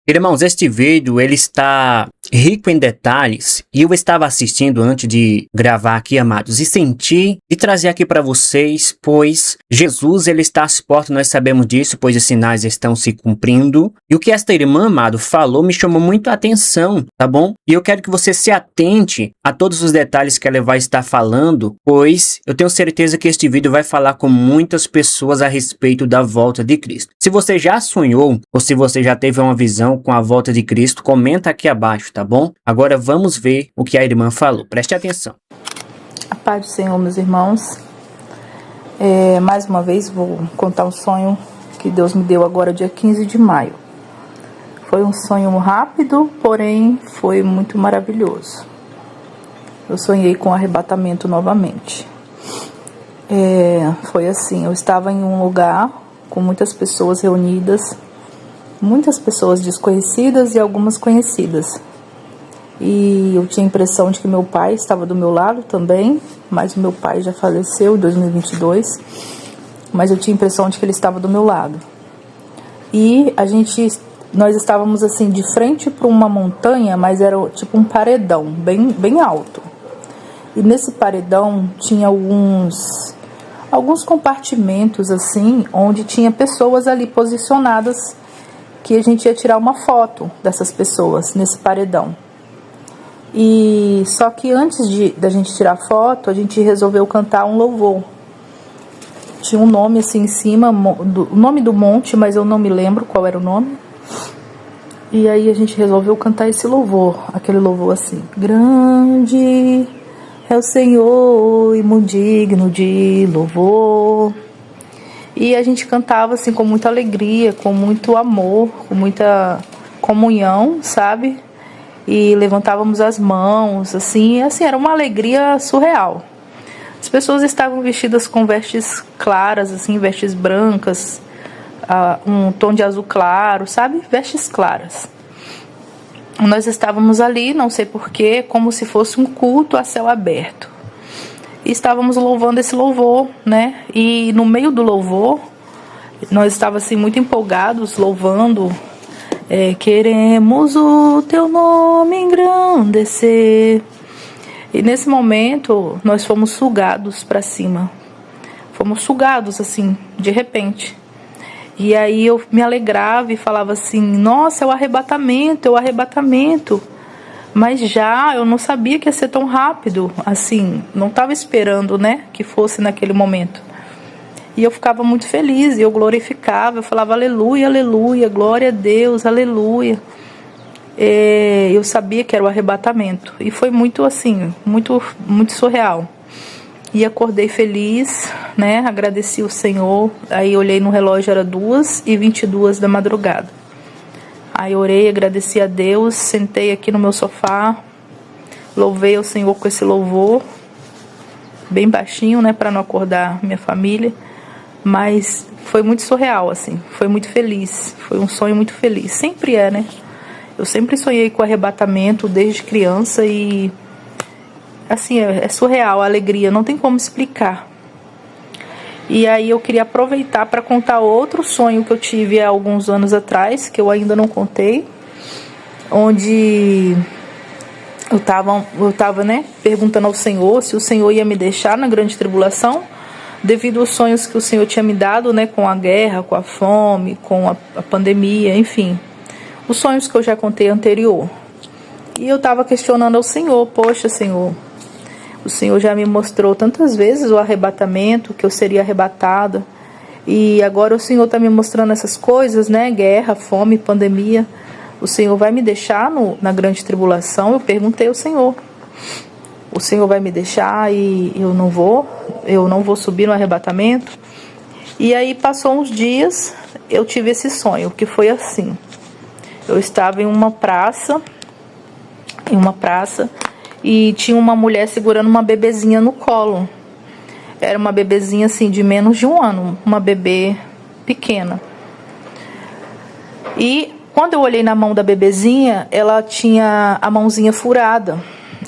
Irmãos, este vídeo ele está rico em detalhes e eu estava assistindo antes de gravar aqui, amados, e senti e trazer aqui para vocês, pois Jesus ele está às portas, nós sabemos disso, pois os sinais estão se cumprindo. E o que esta irmã, amado, falou me chamou muito a atenção, tá bom? E eu quero que você se atente a todos os detalhes que ela vai estar falando, pois eu tenho certeza que este vídeo vai falar com muitas pessoas a respeito da volta de Cristo. Se você já sonhou ou se você já teve uma visão com a volta de Cristo, comenta aqui abaixo, tá bom? Agora vamos ver o que a irmã falou. Preste atenção. A paz do Senhor, meus irmãos. Mais uma vez vou contar um sonho que Deus me deu agora dia 15 de maio. Foi um sonho rápido, porém foi muito maravilhoso. Eu sonhei com arrebatamento novamente. Foi assim, eu estava em um lugar com muitas pessoas reunidas, muitas pessoas desconhecidas e algumas conhecidas. E eu tinha a impressão de que meu pai estava do meu lado também, mas o meu pai já faleceu em 2022, mas eu tinha a impressão de que ele estava do meu lado. E nós estávamos assim de frente para uma montanha, mas era tipo um paredão, bem alto. E nesse paredão tinha alguns compartimentos assim, onde tinha pessoas ali posicionadas, que a gente ia tirar uma foto dessas pessoas nesse paredão. E só que antes da gente tirar foto, a gente resolveu cantar um louvor. Tinha um nome assim em cima, o nome do monte, mas eu não me lembro qual era o nome. E aí a gente resolveu cantar esse louvor, aquele louvor assim: grande é o Senhor e muito digno de louvor. E a gente cantava assim com muita alegria, com muito amor, com muita comunhão, sabe? E levantávamos as mãos, assim, era uma alegria surreal. As pessoas estavam vestidas com vestes claras, assim, vestes brancas, um tom de azul claro, sabe? Vestes claras. Nós estávamos ali, não sei porquê, como se fosse um culto a céu aberto. E estávamos louvando esse louvor, né? E no meio do louvor, nós estávamos assim muito empolgados, louvando. Queremos o teu nome engrandecer. E nesse momento nós fomos sugados para cima. Fomos sugados assim, de repente. E aí eu me alegrava e falava assim: nossa, é o arrebatamento, é o arrebatamento. Mas já eu não sabia que ia ser tão rápido, assim, não estava esperando, né, que fosse naquele momento. E eu ficava muito feliz, e eu glorificava, eu falava aleluia, aleluia, glória a Deus, aleluia. Eu sabia que era o arrebatamento, e foi muito assim, muito surreal. E acordei feliz, né, agradeci o Senhor, aí olhei no relógio, era 2h22 da madrugada. Aí orei, agradeci a Deus, sentei aqui no meu sofá, louvei o Senhor com esse louvor, bem baixinho, né, para não acordar minha família. Mas foi muito surreal, assim, foi muito feliz, foi um sonho muito feliz, sempre é, né? Eu sempre sonhei com arrebatamento desde criança e, assim, é surreal a alegria, não tem como explicar. E aí eu queria aproveitar para contar outro sonho que eu tive há alguns anos atrás, que eu ainda não contei, onde eu tava, né, perguntando ao Senhor se o Senhor ia me deixar na grande tribulação, devido aos sonhos que o Senhor tinha me dado, né, com a guerra, com a fome, com a pandemia, enfim, os sonhos que eu já contei anterior. E eu estava questionando ao Senhor: poxa, Senhor, o Senhor já me mostrou tantas vezes o arrebatamento, que eu seria arrebatada, e agora o Senhor está me mostrando essas coisas, né, guerra, fome, pandemia, o Senhor vai me deixar na grande tribulação? Eu perguntei ao Senhor: o Senhor vai me deixar e eu não vou subir no arrebatamento? E aí passou uns dias, eu tive esse sonho, que foi assim: eu estava em uma praça, e tinha uma mulher segurando uma bebezinha no colo. Era uma bebezinha assim de menos de 1 ano, uma bebê pequena. E quando eu olhei na mão da bebezinha, ela tinha a mãozinha furada.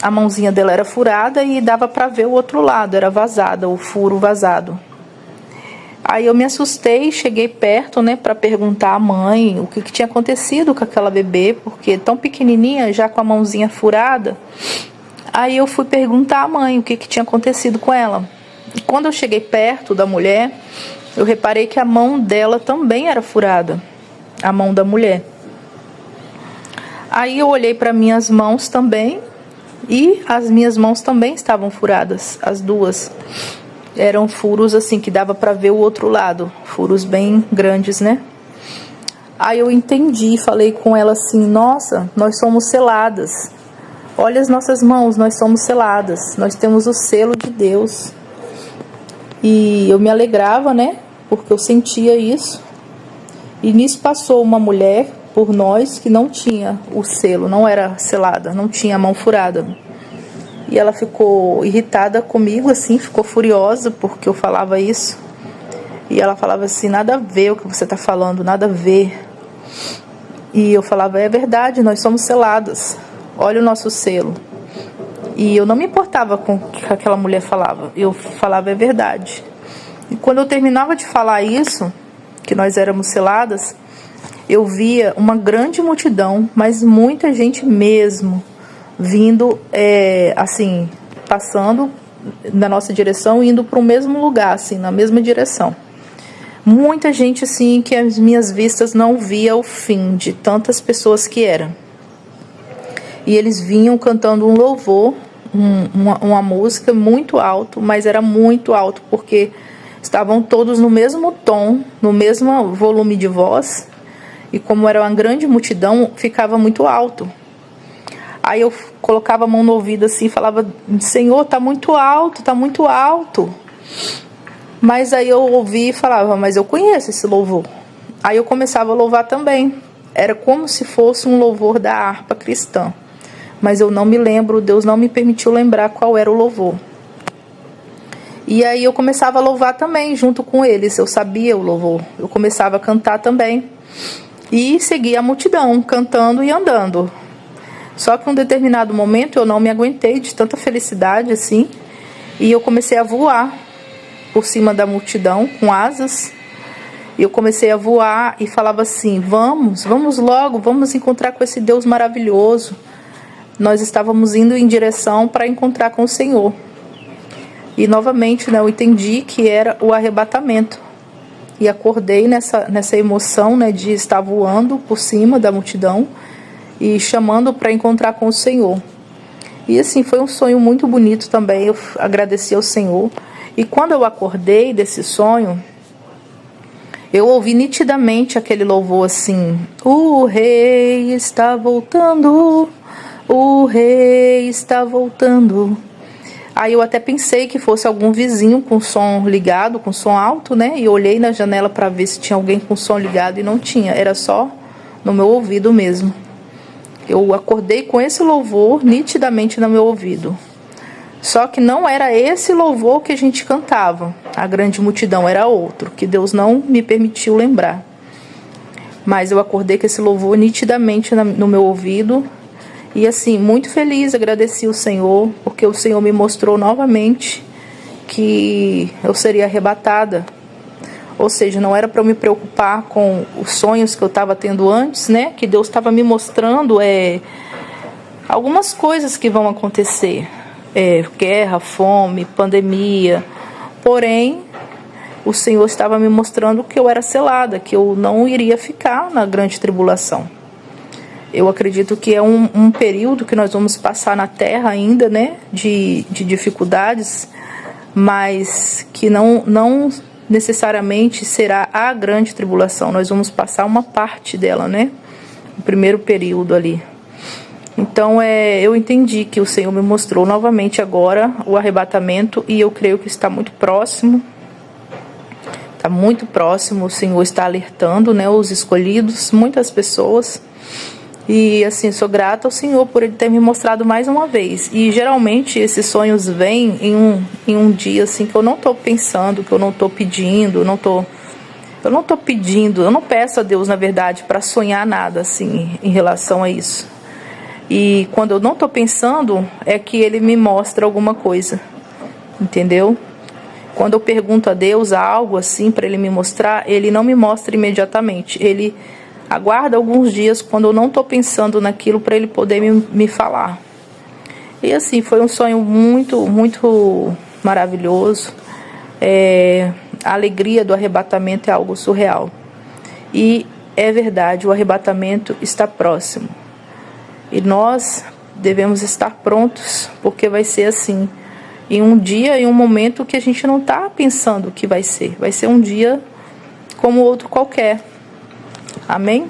A mãozinha dela era furada e dava para ver o outro lado, era vazada, o furo vazado. Aí eu me assustei, cheguei perto, né, para perguntar à mãe o que tinha acontecido com aquela bebê, porque tão pequenininha, já com a mãozinha furada. Aí eu fui perguntar à mãe o que tinha acontecido com ela. E quando eu cheguei perto da mulher, eu reparei que a mão dela também era furada, a mão da mulher. Aí eu olhei para minhas mãos também, e as minhas mãos também estavam furadas, as duas. Eram furos assim que dava para ver o outro lado, furos bem grandes, né? Aí eu entendi, falei com ela assim: nossa, nós somos seladas. Olha as nossas mãos, nós somos seladas. Nós temos o selo de Deus. E eu me alegrava, né? Porque eu sentia isso. E nisso passou uma mulher por nós que não tinha o selo, não era selada, não tinha a mão furada. E ela ficou irritada comigo, assim, ficou furiosa porque eu falava isso. E ela falava assim: nada a ver o que você está falando, nada a ver. E eu falava: é verdade, nós somos seladas, olha o nosso selo. E eu não me importava com o que aquela mulher falava, eu falava: é verdade. E quando eu terminava de falar isso, que nós éramos seladas, eu via uma grande multidão, mas muita gente mesmo, vindo, assim, passando na nossa direção, indo para o mesmo lugar, assim, na mesma direção. Muita gente, assim, que as minhas vistas não via o fim de tantas pessoas que eram. E eles vinham cantando um louvor, uma música muito alto, mas era muito alto, porque estavam todos no mesmo tom, no mesmo volume de voz, e como era uma grande multidão, ficava muito alto. Aí eu colocava a mão no ouvido assim e falava: Senhor, tá muito alto, tá muito alto. Mas aí eu ouvia e falava: mas eu conheço esse louvor. Aí eu começava a louvar também. Era como se fosse um louvor da harpa cristã. Mas eu não me lembro, Deus não me permitiu lembrar qual era o louvor. E aí eu começava a louvar também junto com eles. Eu sabia o louvor. Eu começava a cantar também. E seguia a multidão, cantando e andando. Só que em um determinado momento eu não me aguentei de tanta felicidade assim, e eu comecei a voar por cima da multidão com asas. E eu comecei a voar e falava assim: vamos logo, vamos encontrar com esse Deus maravilhoso. Nós estávamos indo em direção para encontrar com o Senhor. E novamente, né, eu entendi que era o arrebatamento. E acordei nessa emoção, né, de estar voando por cima da multidão e chamando para encontrar com o Senhor. E assim, foi um sonho muito bonito também. Eu agradeci ao Senhor. E quando eu acordei desse sonho, eu ouvi nitidamente aquele louvor assim: o rei está voltando, o rei está voltando. Aí eu até pensei que fosse algum vizinho com som ligado, com som alto, né? E olhei na janela para ver se tinha alguém com som ligado e não tinha. Era só no meu ouvido mesmo. Eu acordei com esse louvor nitidamente no meu ouvido. Só que não era esse louvor que a gente cantava. A grande multidão era outro, que Deus não me permitiu lembrar. Mas eu acordei com esse louvor nitidamente no meu ouvido. E assim, muito feliz, agradeci o Senhor, porque o Senhor me mostrou novamente que eu seria arrebatada. Ou seja, não era para eu me preocupar com os sonhos que eu estava tendo antes, né? Que Deus estava me mostrando algumas coisas que vão acontecer. Guerra, fome, pandemia. Porém, o Senhor estava me mostrando que eu era selada, que eu não iria ficar na grande tribulação. Eu acredito que é um período que nós vamos passar na terra ainda, né, de dificuldades, mas que não necessariamente será a grande tribulação. Nós vamos passar uma parte dela, né, o primeiro período ali. Então eu entendi que o Senhor me mostrou novamente agora o arrebatamento, e eu creio que está muito próximo. Está muito próximo, o Senhor está alertando, né, os escolhidos, muitas pessoas. E assim, sou grata ao Senhor por Ele ter me mostrado mais uma vez. E geralmente esses sonhos vêm em um dia assim que eu não estou pensando, que eu não estou pedindo, eu não estou pedindo, eu não peço a Deus, na verdade, para sonhar nada assim em relação a isso. E quando eu não estou pensando, é que Ele me mostra alguma coisa, entendeu? Quando eu pergunto a Deus algo assim para Ele me mostrar, Ele não me mostra imediatamente. Ele aguarda alguns dias quando eu não estou pensando naquilo para Ele poder me falar. E assim, foi um sonho muito, muito maravilhoso. A alegria do arrebatamento é algo surreal. E é verdade, o arrebatamento está próximo. E nós devemos estar prontos, porque vai ser assim. Em um dia, em um momento que a gente não está pensando que vai ser. Vai ser um dia como outro qualquer. Amém?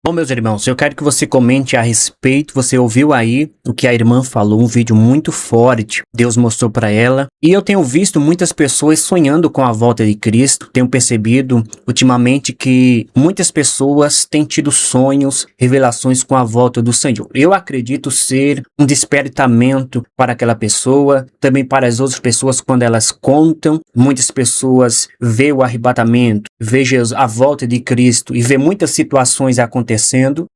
Bom, meus irmãos, eu quero que você comente a respeito. Você ouviu aí o que a irmã falou, um vídeo muito forte, Deus mostrou para ela. E eu tenho visto muitas pessoas sonhando com a volta de Cristo. Tenho percebido ultimamente que muitas pessoas têm tido sonhos, revelações com a volta do Senhor. Eu acredito ser um despertamento para aquela pessoa, também para as outras pessoas quando elas contam. Muitas pessoas vê o arrebatamento, vê a volta de Cristo e vê muitas situações acontecendo.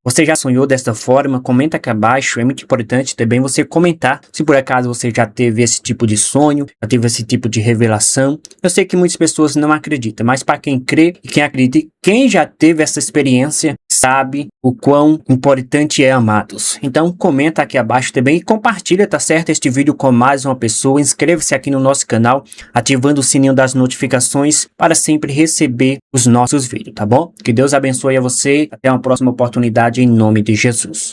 Você já sonhou desta forma? Comenta aqui abaixo. É muito importante também você comentar se por acaso você já teve esse tipo de sonho, já teve esse tipo de revelação. Eu sei que muitas pessoas não acreditam, mas para quem crê e quem acredita, quem já teve essa experiência sabe o quão importante é, amados. Então comenta aqui abaixo também e compartilha, tá certo, este vídeo com mais uma pessoa. Inscreva-se aqui no nosso canal, ativando o sininho das notificações para sempre receber os nossos vídeos, tá bom? Que Deus abençoe a você. Até uma próxima oportunidade em nome de Jesus.